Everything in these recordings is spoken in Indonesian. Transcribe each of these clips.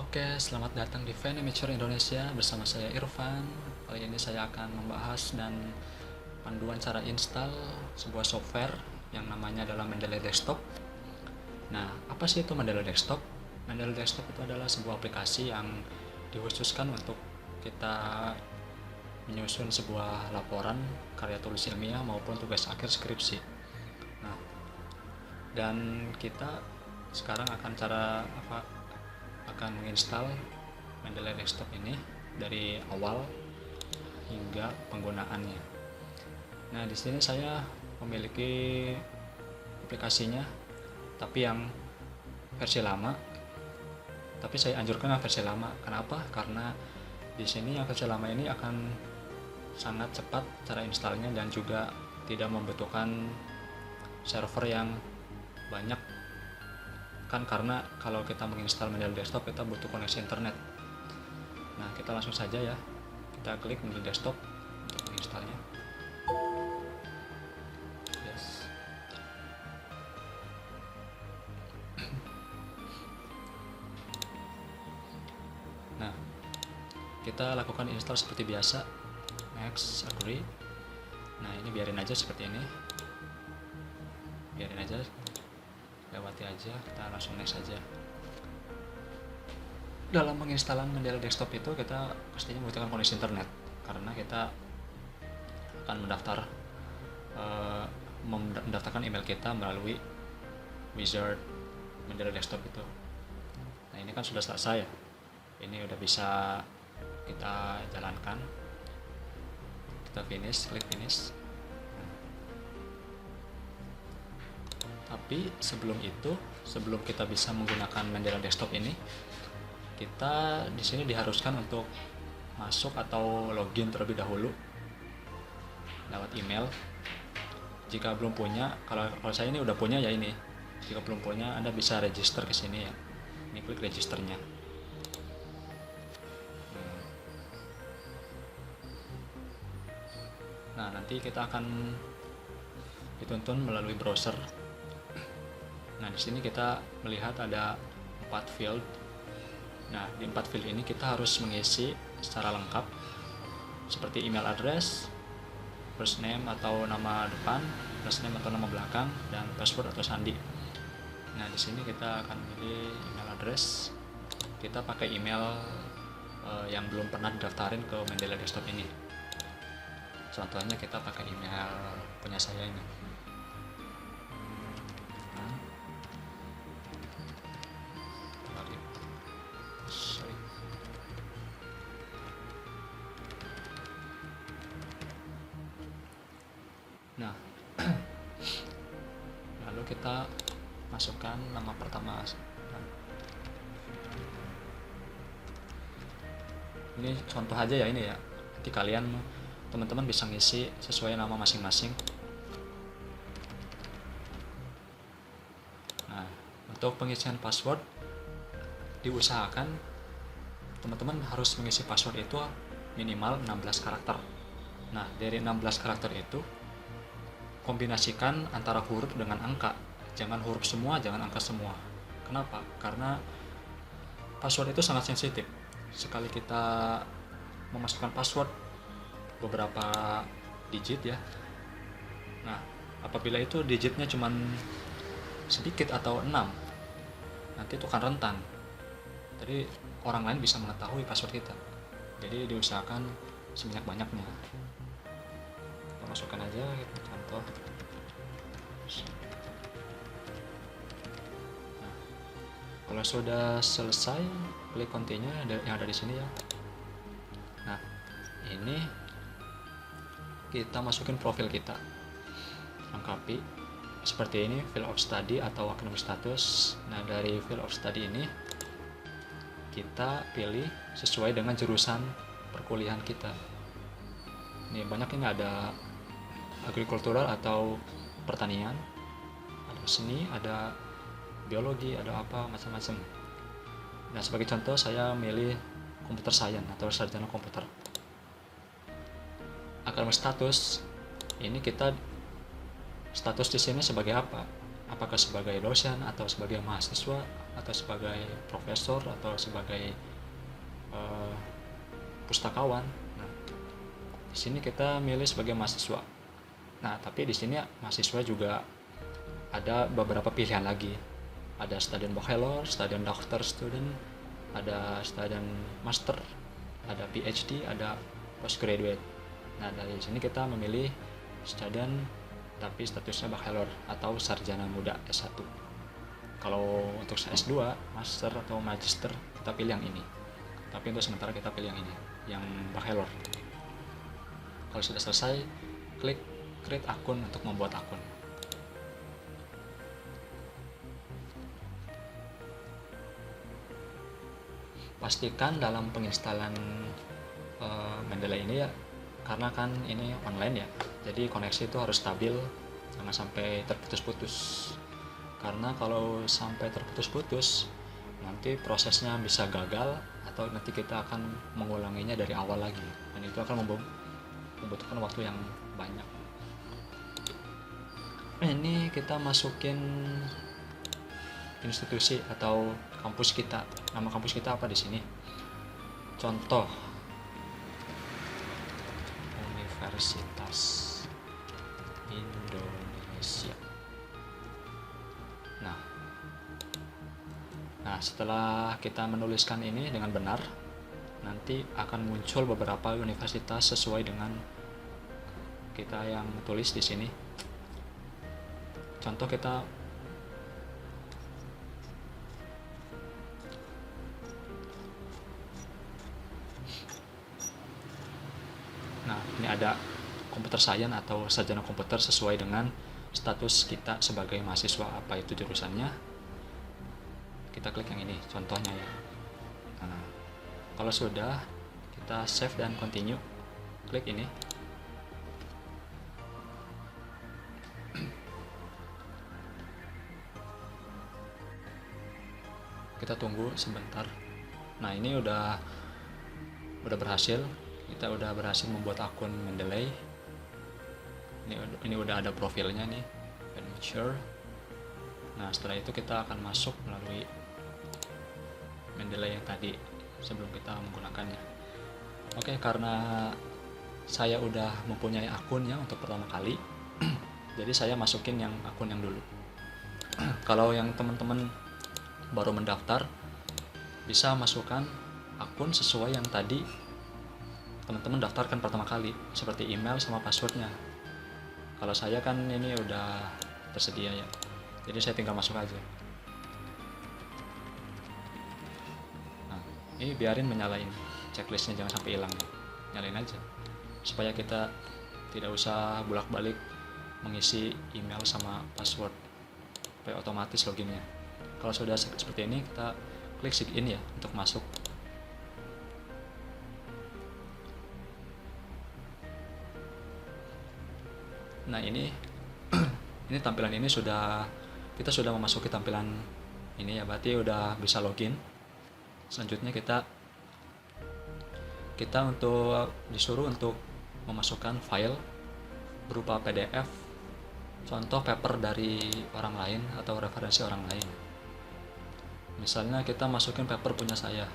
Oke, selamat datang di Vanimature Indonesia bersama saya Irfan. Kali ini saya akan membahas dan panduan cara install sebuah software yang namanya adalah Mendeley Desktop. Nah, apa sih itu Mendeley Desktop? Mendeley Desktop itu adalah sebuah aplikasi yang dikhususkan untuk kita menyusun sebuah laporan, karya tulis ilmiah maupun tugas akhir skripsi. Nah, dan kita sekarang akan menginstal Mendeley Desktop ini dari awal hingga penggunaannya. Nah, di sini saya memiliki aplikasinya, tapi yang versi lama. Tapi saya anjurkan yang versi lama. Kenapa? Karena di sini yang versi lama ini akan sangat cepat cara installnya dan juga tidak membutuhkan server yang banyak. Kan karena kalau kita menginstal Mendeley Desktop kita butuh koneksi internet. Nah, kita langsung saja ya, kita klik Mendeley Desktop untuk menginstalnya. Yes. Nah, kita lakukan install seperti biasa. Next, agree. Nah, ini biarin aja seperti ini, biarin aja, lewati aja, kita langsung next saja. Dalam menginstalan Mendeley Desktop itu kita pastinya membutuhkan koneksi internet karena kita akan mendaftarkan email kita melalui wizard Mendeley Desktop itu. Nah, ini kan sudah selesai ya, ini udah bisa kita jalankan. Kita finish, klik finish. Tapi sebelum kita bisa menggunakan Mendeley Desktop ini, kita di sini diharuskan untuk masuk atau login terlebih dahulu lewat email. Jika belum punya, kalau saya ini udah punya ya ini. Jika belum punya, Anda bisa register ke sini ya. Ini klik registernya. Nah, nanti kita akan dituntun melalui browser. Nah, di sini kita melihat ada 4 field. Nah, di 4 field ini kita harus mengisi secara lengkap seperti email address, first name atau nama depan, last name atau nama belakang, dan password atau sandi. Nah, di sini kita akan pilih email address. Kita pakai email yang belum pernah didaftarin ke Mendeley Desktop ini. Contohnya kita pakai email punya saya ini. Nah, lalu kita masukkan nama pertama. Ini contoh aja ya ini ya. Nanti teman-teman bisa ngisi sesuai nama masing-masing. Nah, untuk pengisian password diusahakan teman-teman harus mengisi password itu minimal 16 karakter. Nah, dari 16 karakter itu kombinasikan antara huruf dengan angka. Jangan huruf semua, jangan angka semua. Kenapa? Karena password itu sangat sensitif. Sekali kita memasukkan password beberapa digit ya. Nah, apabila itu digitnya cuma sedikit atau 6, nanti itu akan rentan. Jadi orang lain bisa mengetahui password kita. Jadi diusahakan sebanyak-banyaknya. Kita masukkan aja gitu, contoh. Nah, kalau sudah selesai, klik continue yang ada di sini ya. Nah, ini kita masukin profil kita, lengkapi seperti ini, field of study atau academic status. Nah, dari field of study ini kita pilih sesuai dengan jurusan perkuliahan kita. Ini banyak, ini ada agrikultural atau pertanian, ada seni, ada biologi, ada apa macam-macam. Nah, sebagai contoh saya milih computer science atau sarjana komputer. Academic status ini kita status di sini sebagai apa? Apakah sebagai dosen atau sebagai mahasiswa atau sebagai profesor atau sebagai uh, pustakawan. Nah, di sini kita milih sebagai mahasiswa. Nah, tapi di sini mahasiswa juga ada beberapa pilihan lagi. Ada student bachelor, student doctor student, ada student master, ada PhD, ada postgraduate. Nah, dari sini kita memilih student tapi statusnya bachelor atau sarjana muda S1. Kalau untuk S2, master atau magister, kita pilih yang ini. Tapi untuk sementara kita pilih yang ini, yang bachelor. Kalau sudah selesai, klik create akun untuk membuat akun. Pastikan dalam penginstalan Mendeley ini ya, karena kan ini online ya, jadi koneksi itu harus stabil, jangan sampai terputus-putus. Karena kalau sampai terputus-putus, nanti prosesnya bisa gagal atau nanti kita akan mengulanginya dari awal lagi, dan itu akan membutuhkan waktu yang banyak. Ini kita masukin institusi atau kampus kita. Nama kampus kita apa di sini? Contoh Universitas Indonesia. Nah, setelah kita menuliskan ini dengan benar, nanti akan muncul beberapa universitas sesuai dengan kita yang tulis di sini. Contoh kita ini ada komputer science atau sarjana komputer sesuai dengan status kita sebagai mahasiswa, apa itu jurusannya. Kita klik yang ini contohnya ya. Nah, kalau sudah, kita save dan continue, klik ini. Kita tunggu sebentar. Nah, ini udah berhasil. Kita udah berhasil membuat akun Mendeley. Ini udah ada profilnya nih, adventure. Nah, setelah itu kita akan masuk melalui Mendeley yang tadi sebelum kita menggunakannya. Oke, karena saya udah mempunyai akunnya untuk pertama kali, jadi saya masukin yang akun yang dulu. Kalau yang teman-teman baru mendaftar, bisa masukkan akun sesuai yang tadi teman-teman daftarkan pertama kali, seperti email sama passwordnya. Kalau saya kan ini udah tersedia ya, jadi saya tinggal masuk aja. Nah, ini biarin menyalain checklistnya, jangan sampai hilang, nyalain aja supaya kita tidak usah bolak-balik mengisi email sama password, supaya otomatis loginnya. Kalau sudah seperti ini, kita klik sign in ya untuk masuk. Nah, ini tampilan ini kita sudah memasuki tampilan ini ya, berarti udah bisa login. Selanjutnya kita disuruh untuk memasukkan file berupa PDF, contoh paper dari orang lain atau referensi orang lain. Misalnya kita masukin paper punya saya.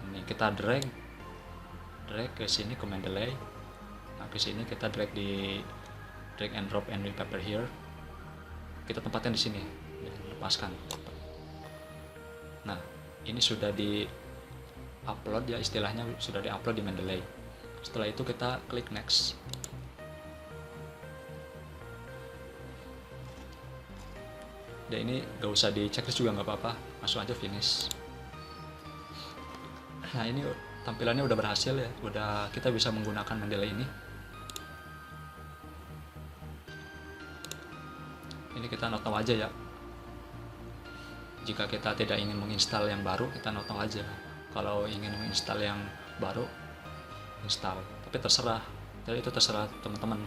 Ini kita drag ke sini ke Mendeley. Nah, ke sini kita drag and drop and paper here. Kita tempatkan di sini, lepaskan. Nah, ini sudah di upload ya, istilahnya sudah di upload di Mendeley. Setelah itu kita klik next. Dan ini gak usah di checklist juga nggak apa-apa, langsung aja finish. Nah, ini tampilannya udah berhasil ya, kita bisa menggunakan Mendeley ini. Ini kita note aja ya. Jika kita tidak ingin menginstal yang baru, kita note aja. Kalau ingin menginstal yang baru, install. Tapi terserah. Jadi itu terserah teman-teman.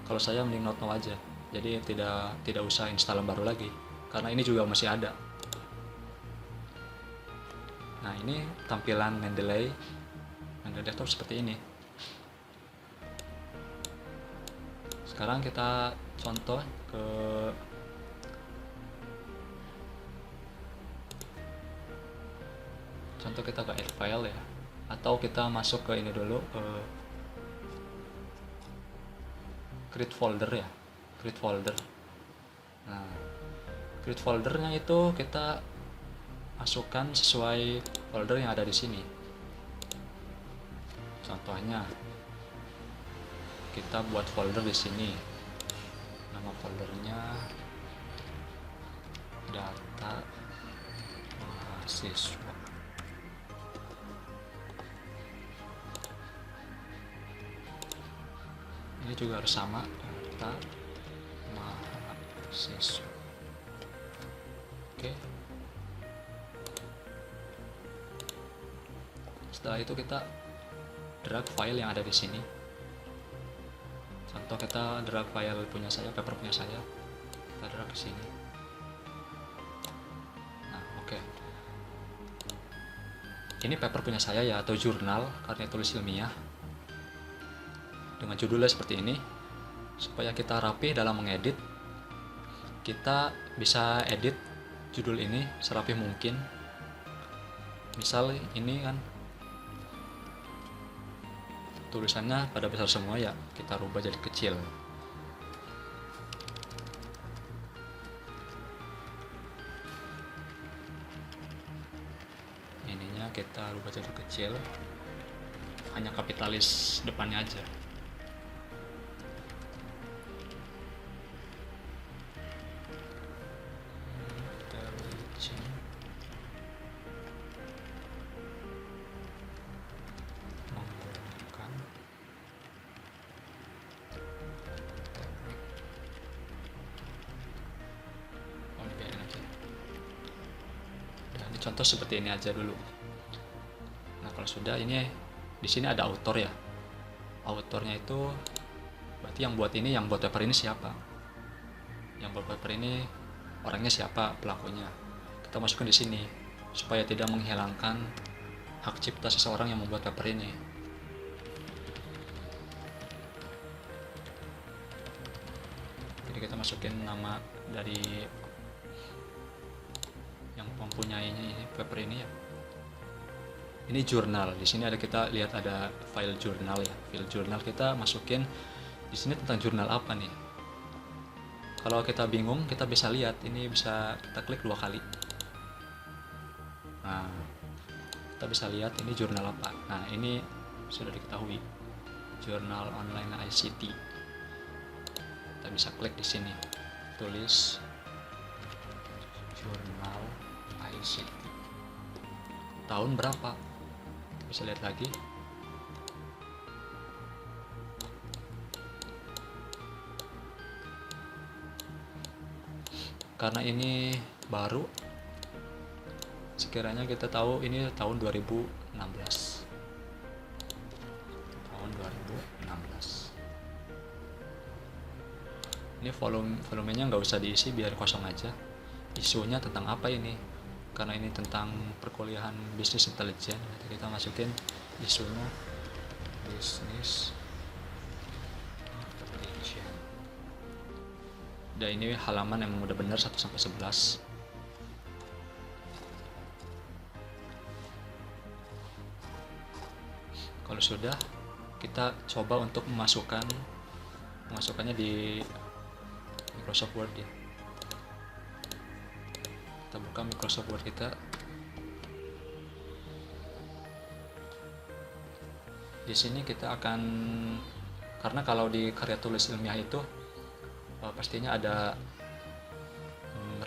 Kalau saya mending note aja. Jadi tidak usah install yang baru lagi, karena ini juga masih ada. Nah, ini tampilan Mendeley desktop seperti ini. Sekarang kita contoh ke contoh kita ke add file ya, atau kita masuk ke ini dulu, ke create folder ya, create folder. Nah, create foldernya itu kita masukkan sesuai folder yang ada di sini. Contohnya kita buat folder di sini, nama foldernya data mahasiswa. Ini juga harus sama, data mahasiswa. Oke. Setelah itu kita drag file yang ada di sini. Contoh kita drag file punya saya, paper punya saya, kita drag ke sini. Nah, oke. Ini paper punya saya ya, atau jurnal karya tulis ilmiah. Dengan judulnya seperti ini. Supaya kita rapi dalam mengedit, kita bisa edit judul ini serapi mungkin. Misal ini kan tulisannya pada besar semua ya, kita rubah jadi kecil. Ininya kita rubah jadi kecil, hanya kapitalis depannya aja. Contoh seperti ini aja dulu. Nah, kalau sudah, ini di sini ada author ya. Autornya itu berarti yang buat ini, yang buat paper ini siapa? Yang buat paper ini orangnya siapa, pelakunya. Kita masukkan di sini supaya tidak menghilangkan hak cipta seseorang yang membuat paper ini. Jadi kita masukin nama dari yang mempunyainya ini, paper ini ya. Ini jurnal. Di sini ada, kita lihat ada file jurnal ya. File jurnal kita masukin di sini tentang jurnal apa nih. Kalau kita bingung, kita bisa lihat, ini bisa kita klik 2 kali. Nah, kita bisa lihat ini jurnal apa. Nah, ini sudah diketahui. Jurnal Online ICT. Kita bisa klik di sini. Tulis jurnal ICT. Tahun berapa? Bisa lihat lagi. Karena ini baru, sekiranya kita tahu ini tahun 2016. Tahun 2016. Ini volumenya nggak usah diisi, biar kosong aja. Isunya tentang apa ini? Karena ini tentang perkuliahan bisnis intelijen, kita masukin isunya bisnis intelijen. Dan ini halaman yang udah benar 1-11. Kalau sudah, kita coba untuk memasukkannya di Microsoft Word ya. Kita buka Microsoft Word kita. Di sini kita akan, karena kalau di karya tulis ilmiah itu pastinya ada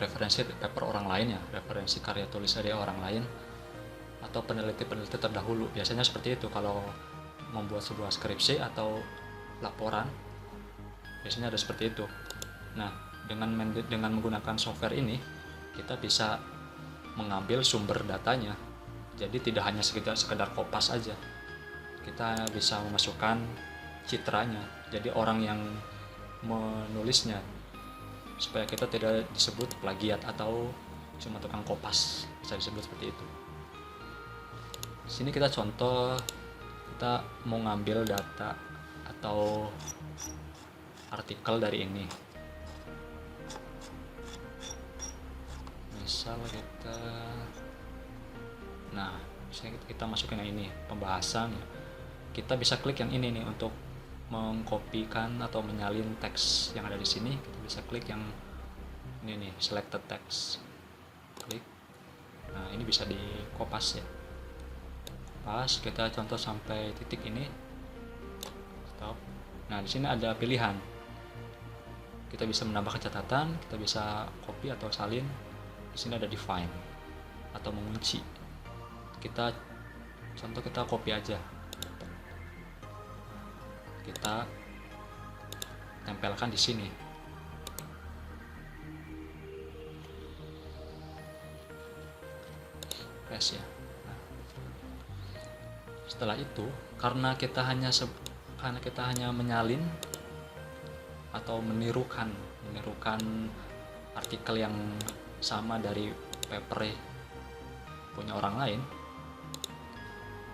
referensi paper orang lain ya, referensi karya tulis dari orang lain atau peneliti-peneliti terdahulu. Biasanya seperti itu kalau membuat sebuah skripsi atau laporan, biasanya ada seperti itu. Nah, dengan menggunakan software ini, kita bisa mengambil sumber datanya. Jadi tidak hanya sekedar kopas aja. Kita bisa memasukkan citranya. Jadi orang yang menulisnya, supaya kita tidak disebut plagiat atau cuma tukang kopas, bisa disebut seperti itu. Di sini kita contoh, kita mau ngambil data atau artikel dari ini. Misal kita, nah Misalnya kita masukin yang ini pembahasan, kita bisa klik yang ini nih untuk mengkopikan atau menyalin teks yang ada di sini. Kita bisa klik yang ini nih, selected text, klik. Nah ini bisa di kopas ya, pas kita contoh sampai titik ini, stop. Nah di sini ada pilihan, kita bisa menambahkan catatan, kita bisa copy atau salin. Di sini ada define atau mengunci. Kita contoh, kita copy aja, kita tempelkan di sini. Press ya. Nah, setelah itu karena kita hanya menyalin atau menirukan artikel yang sama dari paper punya orang lain,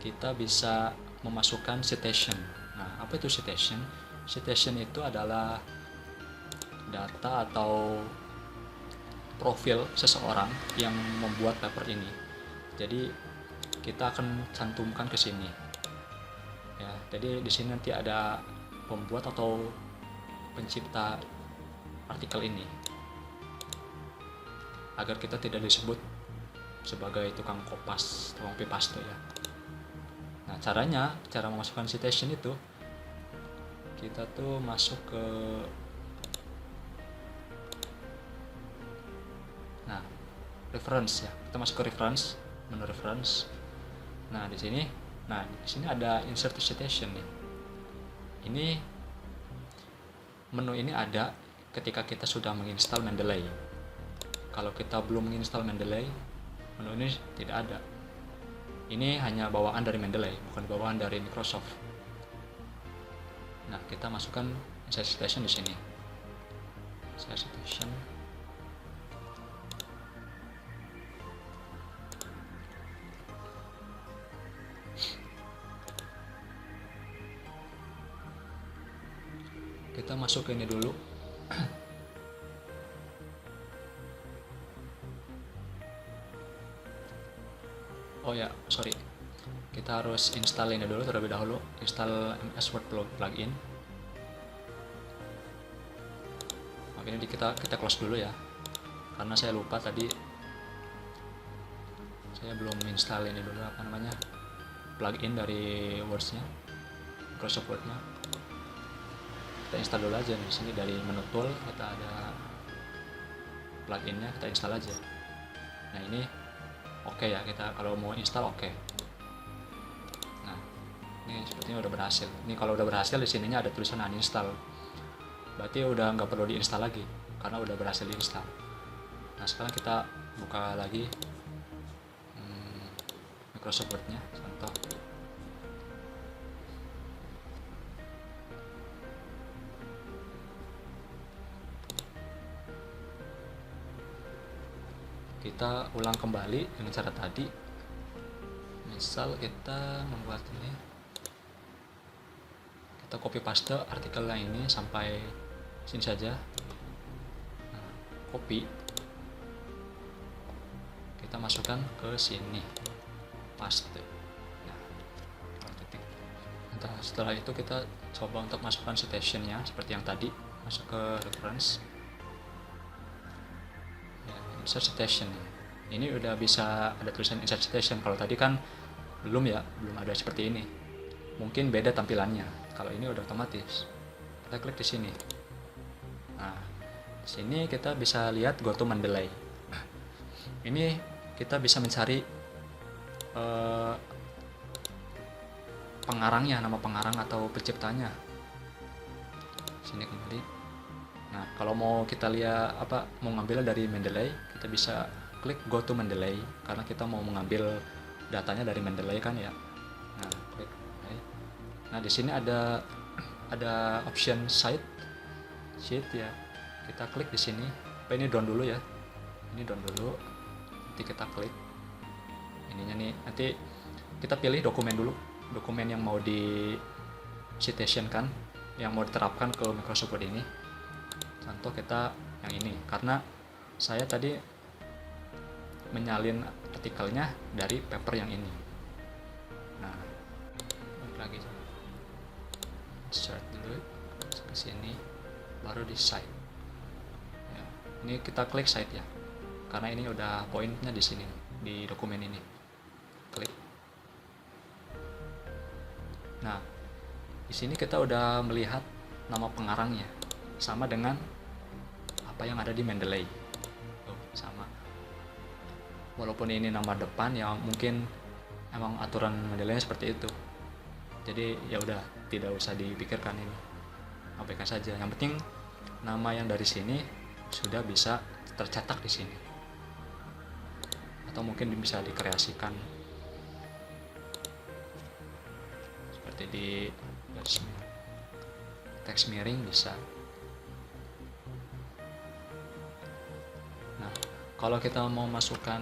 kita bisa memasukkan citation. Nah, apa itu citation? Citation itu adalah data atau profil seseorang yang membuat paper ini. Jadi kita akan cantumkan ke sini. Ya, jadi di sini nanti ada pembuat atau pencipta artikel ini, agar kita tidak disebut sebagai tukang kopas, tukang copy paste ya. Nah, cara memasukkan citation itu, kita tuh masuk ke reference ya. Kita masuk ke reference, menu reference. Nah, di sini ada insert citation nih. Ini menu ini ada ketika kita sudah menginstal Mendeley. Kalau kita belum menginstal Mendeley, menu ini tidak ada. Ini hanya bawaan dari Mendeley, bukan bawaan dari Microsoft. Nah, kita masukkan insert citation di sini. Insert citation. Kita masuk ke ini dulu. Oh ya, sorry. Kita harus install ini dulu terlebih dahulu. Install MS Word plugin. Oke, ini kita close dulu ya. Karena saya lupa tadi, saya belum install ini dulu, apa namanya, plugin dari Words-nya, Microsoft Word-nya. Kita install dulu aja di sini, dari menu tool kita ada pluginnya, kita install aja. Nah ini oke ya, kita kalau mau install oke. Nah ini sepertinya udah berhasil. Ini kalau udah berhasil, di sininya ada tulisan uninstall, berarti udah nggak perlu diinstal lagi karena udah berhasil diinstal. Nah sekarang kita buka lagi Microsoft Word-nya, contoh. Kita ulang kembali dengan cara tadi. Misal kita membuat ini, kita copy paste artikel yang ini sampai sini saja. Nah, copy, kita masukkan ke sini, paste. Nah, setelah itu kita coba untuk masukkan citation-nya seperti yang tadi, masuk ke reference. Insert citation. Ini udah bisa ada tulisan insert citation. Kalau tadi kan belum ada seperti ini. Mungkin beda tampilannya. Kalau ini udah otomatis. Kita klik di sini. Nah, di sini kita bisa lihat go to Mendeley. Ini kita bisa mencari pengarangnya, nama pengarang atau penciptanya. Sini kembali. Nah, kalau mau kita lihat mau ngambil dari Mendeley, kita bisa klik go to Mendeley karena kita mau mengambil datanya dari Mendeley kan ya. Nah, klik. Nah, di sini ada option sheet ya. Kita klik di sini. Ini down dulu ya. Ini down dulu. Nanti kita klik ininya nih. Nanti kita pilih dokumen dulu. Dokumen yang mau di citation kan, yang mau diterapkan ke Microsoft Word ini. Contoh kita yang ini, karena saya tadi menyalin artikelnya dari paper yang ini. lagi, insert dulu ke sini, baru di site ya. Ini kita klik site ya, karena ini udah poinnya di sini di dokumen ini, klik. Nah, di sini kita udah melihat nama pengarangnya sama dengan apa yang ada di Mendeley. Tuh, sama. Walaupun ini nama depan ya, mungkin emang aturan Mendeley seperti itu. Jadi ya udah, tidak usah dipikirkan ini. Abaikan saja. Yang penting nama yang dari sini sudah bisa tercetak di sini. Atau mungkin bisa dikreasikan seperti di text mirroring bisa. Nah, kalau kita mau masukkan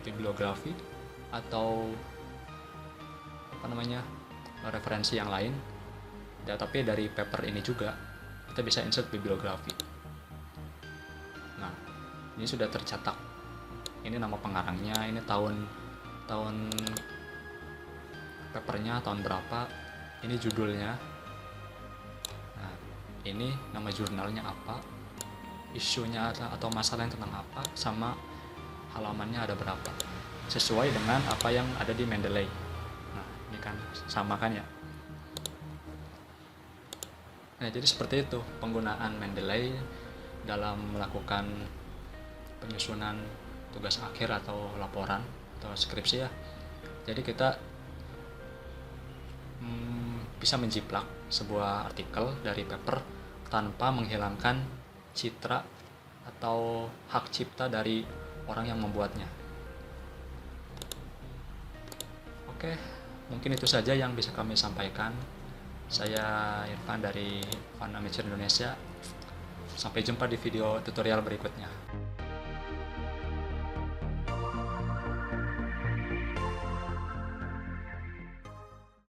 bibliografi atau apa namanya, referensi yang lain ya, tapi dari paper ini juga kita bisa insert bibliografi. Nah, ini sudah tercetak, ini nama pengarangnya, ini tahun papernya tahun berapa, ini judulnya, nah ini nama jurnalnya apa, isunya atau masalah yang tentang apa, sama halamannya ada berapa, sesuai dengan apa yang ada di Mendeley. Nah, ini kan sama kan ya. Nah, jadi seperti itu penggunaan Mendeley dalam melakukan penyusunan tugas akhir atau laporan atau skripsi ya. Jadi kita bisa menjiplak sebuah artikel dari paper tanpa menghilangkan citra atau hak cipta dari orang yang membuatnya. Oke, mungkin itu saja yang bisa kami sampaikan. Saya Irfan dari Fun Amateur Indonesia. Sampai jumpa di video tutorial berikutnya.